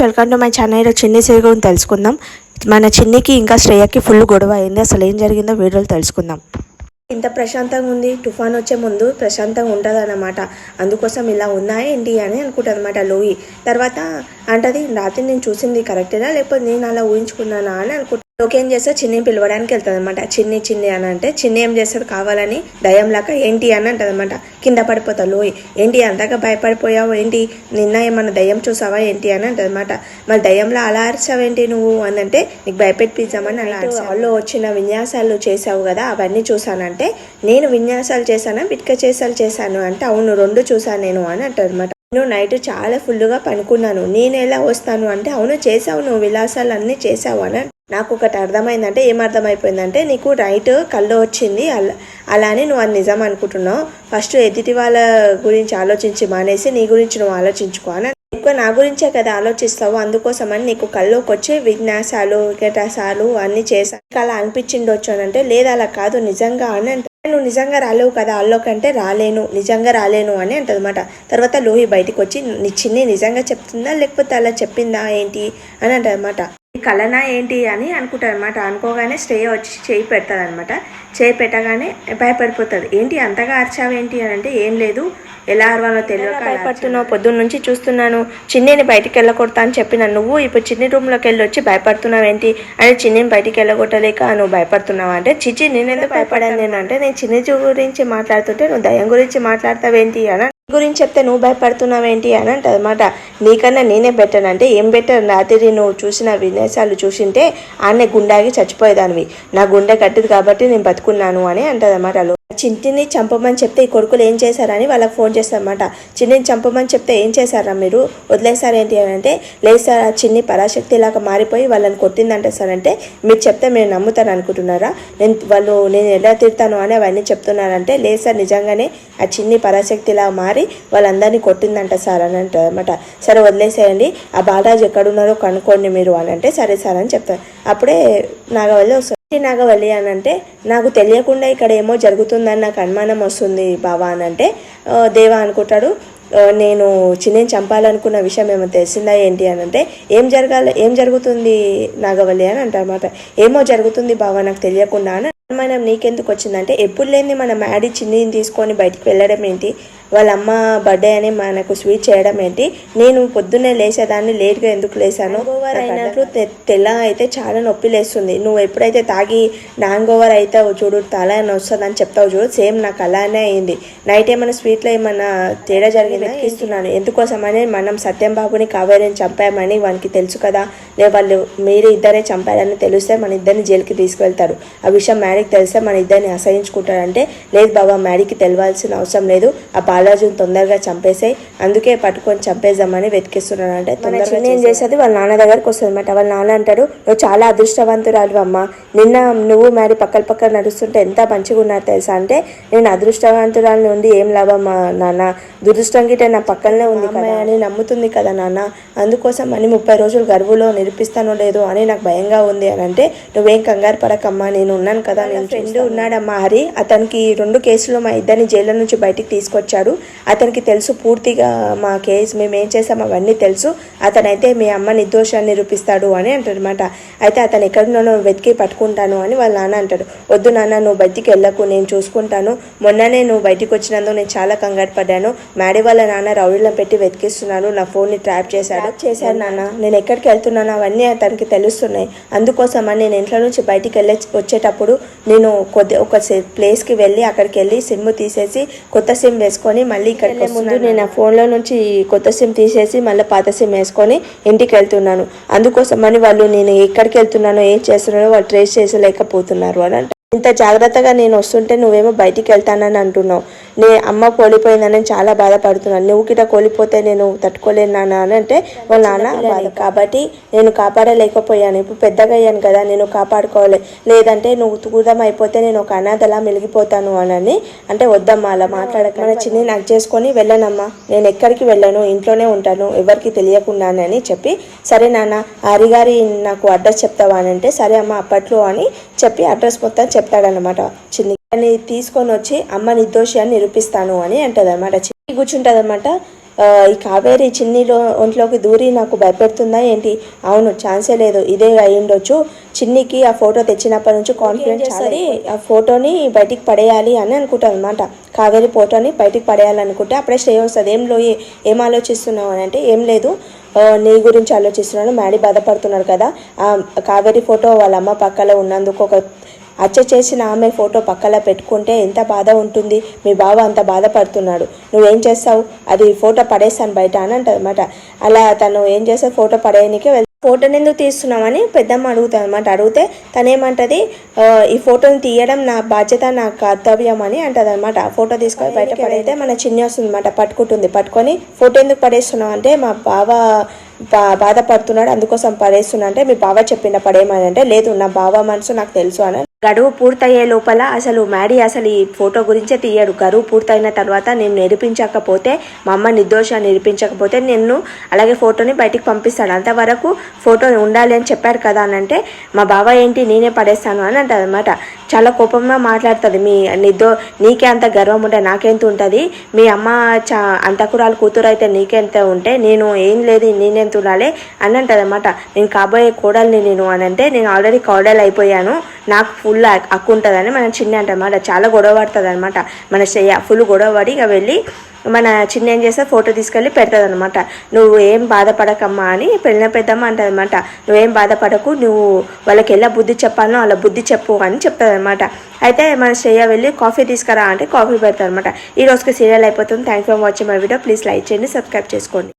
Welcome to my channel. చిన్ని serial గురించి తెలుసుకుందాం. మన చిన్నికి ఇంకా శ్రేయకి ఫుల్ గొడవ అయింది. అసలు ఏం జరిగిందో వీడియోలో తెలుసుకుందాం. ఇంత ప్రశాంతంగా ఉంది, తుఫాన్ వచ్చే ముందు ప్రశాంతంగా ఉంటుంది అన్నమాట. అందుకోసం ఇలా ఉందా ఏంటి అని అనుకుంటుంది అనమాట లోయి. తర్వాత అంటది, రాత్రి నేను చూసింది కరెక్టేనా లేకపోతే నేను అలా ఊహించుకున్నానా అని అనుకుంటాను. లోకి ఏం చేస్తాడు, చిన్ని పిలవడానికి వెళ్తుంది అనమాట. చిన్ని చిన్ని అని అంటే చిన్ని ఏం చేస్తాడు, కావాలని దయ్యంలాగా ఏంటి అని అంటది అనమాట. కింద పడిపోతాడు లోయి. ఏంటి అంతగా భయపడిపోయావు ఏంటి, నిన్న ఏమన్నా దయ్యం చూసావా ఏంటి అని అంటది అనమాట. మరి దయ్యంలో అలా అరిచావేంటి నువ్వు అని అంటే, నీకు భయపెట్టిద్దామని అలా వాళ్ళు వచ్చిన విన్యాసాలు చేసావు కదా అవన్నీ చూసానంటే, నేను విన్యాసాలు చేశానా బిట్క చేసాలు చేశాను అంటే, అవును రెండు చూసాను నేను అని అంటారు అనమాట. నేను నైట్ చాలా ఫుల్గా పనుకున్నాను, నేను ఎలా వస్తాను అంటే, అవును చేసావు నువ్వు విలాసాలు అన్నీ చేసావు అని. నాకు ఒకటి అర్థమైందంటే, ఏమర్థమైపోయిందంటే, నీకు నైట్ కళ్ళు వచ్చింది అలానే నువ్వు అది నిజం అనుకుంటున్నావు. ఫస్ట్ ఎదుటి వాళ్ళ గురించి ఆలోచించి మానేసి నీ గురించి నువ్వు ఆలోచించుకో అని. ఎక్కువ నా గురించే కదా ఆలోచిస్తావు, అందుకోసమని నీకు కళ్ళలోకి వచ్చే విన్యాసాలు వికటాసాలు అన్నీ చేశాను, అలా అనిపించిండొచ్చు అని అంటే, లేదు అలా కాదు నిజంగా అని అంటే, నువ్వు నిజంగా రాలేవు కదా అల్లోకంటే రాలేను, నిజంగా రాలేను అని అంటది అనమాట. తర్వాత లోహి బయటికి వచ్చి, నీ చిన్ని నిజంగా చెప్తుందా లేకపోతే అలా చెప్పిందా ఏంటి అని అంటది అనమాట. ఈ కలనా ఏంటి అని అనుకుంటారు అనమాట. అనుకోగానే శ్రేయ వచ్చి చేయి పెడతాది అనమాట. చేయి పెట్టగానే భయపడిపోతుంది. ఏంటి అంతగా అరిచావేంటి అని అంటే, ఏం లేదు ఎలా అరవాలో తెలియక భయపడుతున్నావు, పొద్దున్న నుంచి చూస్తున్నాను, చిన్నిని బయటికి వెళ్ళకొడతా అని చెప్పిన నువ్వు ఇప్పుడు చిన్ని రూమ్లోకి వెళ్ళి వచ్చి భయపడుతున్నావు ఏంటి అని, చిన్నిని బయటికి వెళ్ళగొట్టలేక నువ్వు భయపడుతున్నావు అంటే, చిచ్చి నేను ఎందుకు భయపడాను నేను అంటే, నేను చిన్ని గురించి మాట్లాడుతుంటే నువ్వు దయ్యం గురించి మాట్లాడతావేంటి అని గురించి చెప్తే నువ్వు భయపడుతున్నావేంటి అని అంటది అనమాట. నీకన్నా నేనే బెటర్ అంటే, ఏం బెటర్, రాత్రి నువ్వు చూసిన విన్యాసాలు చూసింటే ఆనే గుండాగి చచ్చిపోయేదానివి, నా గుండె కట్టిది కాబట్టి నేను బతుకున్నాను అని అంటది అనమాట. చిన్నిని చంపమని చెప్తే ఈ కొడుకులు ఏం చేశారని వాళ్ళకి ఫోన్ చేస్తారనమాట. చిన్నిని చంపమని చెప్తే ఏం చేశారా మీరు, వదిలేసారేంటి అని అంటే, లేదు సార్ ఆ చిన్ని పరాశక్తి ఇలాగ మారిపోయి వాళ్ళని కొట్టిందంటే సార్ అంటే, మీరు చెప్తే మీరు నమ్ముతారు అనుకుంటున్నారా, నేను ఎలా తిడతాను అని అవన్నీ చెప్తున్నారంటే, లేదు సార్ నిజంగానే ఆ చిన్ని పరాశక్తి ఇలా మారి వాళ్ళందరినీ కొట్టిందంట సార్ అని అంటారు అనమాట. సరే వదిలేసేయండి, ఆ బాలరాజు ఎక్కడున్నారో కనుక్కోండి మీరు అని అంటే, సరే సార్ అని చెప్తారు. అప్పుడే నాగవల్లి వస్తుంది. నాగవల్లి అని అంటే, నాకు తెలియకుండా ఇక్కడ ఏమో జరుగుతుందని నాకు అనుమానం వస్తుంది బావా అని అంటే, దేవా అనుకుంటాడు, నేను చిన్నని చంపాలనుకున్న విషయం ఏమో తెలిసిందా ఏంటి అని అంటే, ఏం జరుగుతుంది నాగవల్లి అని అంటారన్నమాట. ఏమో జరుగుతుంది బావా నాకు తెలియకుండా అని. అనుమానం నీకెందుకు వచ్చిందంటే, ఎప్పుడు లేని మన మ్యాడీ చిన్నిని తీసుకొని బయటికి వెళ్ళడం ఏంటి, వాళ్ళ అమ్మ బర్త్డే అని మనకు స్వీట్ చేయడం ఏంటి, నేను పొద్దున్నే లేచేదాన్ని లేట్గా ఎందుకు లేసాను, అయినట్లు తెల్ల అయితే చాలా నొప్పి లేస్తుంది, నువ్వు ఎప్పుడైతే తాగి నాంగోవర్ అయితే చూడు తల అని వస్తుంది అని చెప్తావు చూడు, సేమ్ నాకు అలానే అయింది. నైట్ ఏమైనా స్వీట్లో ఏమన్నా తేడా జరిగిందా ఇస్తున్నాను, ఎందుకోసమని మనం సత్యం బాబుని కావేరిని చంపామని వానికి తెలుసు కదా, వాళ్ళు మీరు ఇద్దరే చంపారని తెలిస్తే మన ఇద్దరిని జైలుకి తీసుకువెళ్తారు, ఆ విషయం మ్యాడీకి తెలిస్తే మన ఇద్దరిని అసహించుకుంటారంటే, లేదు బాబా మ్యాడీకి తెలియాల్సిన అవసరం లేదు, ఆ బాలరాజుని తొందరగా చంపేసాయి, అందుకే పట్టుకొని చంపేద్దామని వెతికిస్తున్నాను అంటే, తొందరగా ఏం చేసేది వాళ్ళ నాన్న దగ్గరకు వస్తుంది అనమాట. వాళ్ళ నాన్న అంటాడు, నువ్వు చాలా అదృష్టవంతురాలు అమ్మ, నిన్న నువ్వు మ్యాడీ పక్కన నడుస్తుంటే ఎంత మంచిగా ఉన్నారు తెలుసా అంటే, నేను అదృష్టవంతురాలు నుండి ఏం లాభం నాన్న, దురదృష్టం గిట్ట నా పక్కనే ఉంది కదా అని నమ్ముతుంది కదా నాన్న, అందుకోసం అని 30 రోజులు గర్వులో నిరూపిస్తానో లేదో అని నాకు భయంగా ఉంది అని అంటే, నువ్వేం కంగారు పడకమ్మా, నేను ఉన్నాను కదా, నేను ఫ్రెండ్ ఉన్నాడమ్మా హరి, అతనికి 2 కేసులు మా ఇద్దరిని జైలు నుంచి బయటికి తీసుకొచ్చాడు, అతనికి తెలుసు పూర్తిగా మా కేసు మేము ఏం చేసాం అవన్నీ తెలుసు, అతనైతే మీ అమ్మ నిర్దోషాన్ని నిరూపిస్తాడు అని అంటాడు అనమాట. అయితే అతను ఎక్కడున్నానో వెతికి పట్టుకుంటాను అని వాళ్ళ నాన్న అంటాడు. వద్దు నాన్న నువ్వు బయటికి వెళ్ళకు, నేను చూసుకుంటాను, మొన్ననే నువ్వు బయటికి వచ్చినందుకు నేను చాలా కంగారు పడ్డాను, మ్యాడీ వాళ్ళ నాన్న రౌడీలను పెట్టి వెతికిస్తున్నాను, నా ఫోన్ని ట్రాప్ చేశాడు నాన్న, నేను ఎక్కడికి వెళ్తున్నాను అవన్నీ అతనికి తెలుస్తున్నాయి, అందుకోసమని నేను ఇంట్లో నుంచి బయటికి వచ్చేటప్పుడు నేను ఒక ప్లేస్కి వెళ్ళి అక్కడికి వెళ్ళి సిమ్ తీసేసి కొత్త సిమ్ వేసుకొని మళ్ళీ ఇక్కడికి ముందు నేను ఆ ఫోన్లో నుంచి కొత్త సిమ్ తీసేసి మళ్ళీ పాత సిమ్ వేసుకొని ఇంటికి వెళ్తున్నాను, అందుకోసమని వాళ్ళు నేను ఎక్కడికి వెళ్తున్నానో ఏం చేస్తున్నానో వాళ్ళు ట్రేస్ చేసలేకపోతున్నారు అని అంటే, ఇంత జాగ్రత్తగా నేను వస్తుంటే నువ్వేమో బయటికి వెళ్తానని అంటున్నావు, నీ అమ్మ కోల్పోయిందని చాలా బాధపడుతున్నాను, నువ్వు గిట్ట కోల్పోతే నేను తట్టుకోలేను నాన్న అని అంటే, వాళ్ళ నాన్న కాబట్టి నేను కాపాడలేకపోయాను, ఇప్పుడు పెద్దగా అయ్యాను కదా నేను కాపాడుకోవాలి, లేదంటే నువ్వు దూరం అయిపోతే నేను ఒక అనాథలా మెలిగిపోతాను అని అంటే, వద్దమ్మా అలా మాట్లాడక, మన చిన్ని నాకు చేసుకొని వెళ్ళనమ్మా, నేను ఎక్కడికి వెళ్ళను ఇంట్లోనే ఉంటాను ఎవరికి తెలియకుండా అని చెప్పి, సరే నాన్న హరిగారి నాకు అడ్రస్ చెప్తావా అని అంటే, సరే అమ్మ అప్పట్లో అని చెప్పి అడ్రస్ మొత్తం చెప్తాడనమాట. చిన్ని తీసుకొని వచ్చి అమ్మ నిర్దోషి అని నిరూపిస్తాను అని అంటది అనమాట. చిన్ని కూర్చుంటది అనమాట. ఈ కావేరి చిన్నిలో ఒంట్లోకి దూరి నాకు భయపెడుతుందా ఏంటి? అవును, ఛాన్సే లేదు, ఇదే అయి ఉండొచ్చు. చిన్నికి ఆ ఫోటో తెచ్చినప్పటి నుంచి కాన్ఫిడెన్స్ చేస్తుంది. ఆ ఫోటోని బయటికి పడేయాలి అని అనుకుంటాను అనమాట. కావేరి ఫోటోని బయటికి పడేయాలనుకుంటే అప్పుడే శ్రేయ వస్తుంది. ఏం ఆలోచిస్తున్నావు అని అంటే, ఏం లేదు, నీ గురించి ఆలోచిస్తున్నాను, మ్యాడీ బాధపడుతున్నాడు కదా, కావేరి ఫోటో వాళ్ళ అమ్మ పక్కలో ఉన్నందుకు ఒక హత్య చేసిన ఆమె ఫోటో పక్కన పెట్టుకుంటే ఎంత బాధ ఉంటుంది, మీ బావ అంత బాధపడుతున్నాడు, నువ్వేం చేస్తావు, అది ఫోటో పడేస్తాను బయట అని అంటది అనమాట. అలా తను ఏం చేస్తుంది, ఫోటో పడేయడానికి ఫోటోని ఎందుకు తీస్తున్నామని పెద్దమ్మ అడుగుతుంది అనమాట. అడిగితే తనేమంటది, ఈ ఫోటోని తీయడం నా బాధ్యత, నా కర్తవ్యం అని అంటది అనమాట. ఫోటో తీసుకొని బయట పడైతే మన చిన్ని వస్తుంది అనమాట, పట్టుకొని ఫోటో ఎందుకు పడేస్తున్నావు అంటే, మా బావ బాధపడుతున్నాడు అందుకోసం పడేస్తున్నా అంటే, మీ బావ చెప్పిన పడేయమని అంటే, లేదు, నా బావ మనసు నాకు తెలుసు అని. గడువు పూర్తయ్యే లోపల అసలు మ్యాడీ అసలు ఈ ఫోటో గురించే తీయడు. గడువు పూర్తయిన తర్వాత నేను నిరూపించకపోతే, మా అమ్మ నిర్దోషాన్ని నిరూపించకపోతే నిన్ను అలాగే ఫోటోని బయటికి పంపిస్తాడు, అంతవరకు ఫోటో ఉండాలి అని చెప్పారు కదా అని అంటే, మా బావ ఏంటి నేనే పడేస్తాను అని అంటది అనమాట. చాలా కోపంగా మాట్లాడుతుంది. నీకే అంత గర్వం ఉంటే నాకెంత ఉంటుంది, మీ అమ్మ అంతకురాలు కూతురు అయితే నీకెంత ఉంటే నేను ఏం లేదు, నేనెంత ఉండాలి అని అంటది అనమాట. నేను కాబోయే కోడల్ని నేను అని అంటే, నేను ఆల్రెడీ కోడలు అయిపోయాను, నాకు ఫుల్ హక్కు ఉంటుందని మన చిన్ని అంటమాట. చాలా గొడవ పడుతుంది అనమాట. మన శ్రేయ ఫుల్ గొడవ పడి ఇక వెళ్ళి మన చిన్న ఏం చేస్తే ఫోటో తీసుకెళ్ళి పెడతాది అనమాట. నువ్వు ఏం బాధపడకమ్మా అని పెద్దమ్మ అంటది అనమాట. నువ్వేం బాధపడకు, నువ్వు వాళ్ళకి ఎలా బుద్ధి చెప్పాలో అలా బుద్ధి చెప్పు అని చెప్తుంది అనమాట. అయితే మన శ్రేయ వెళ్ళి కాఫీ తీసుకురా అంటే కాఫీ పెడతారు అనమాట. ఈ రోజుకి సీరియల్ అయిపోతుంది. Thank for watching my video. Please like చేయండి, సబ్స్క్రైబ్ చేసుకోండి.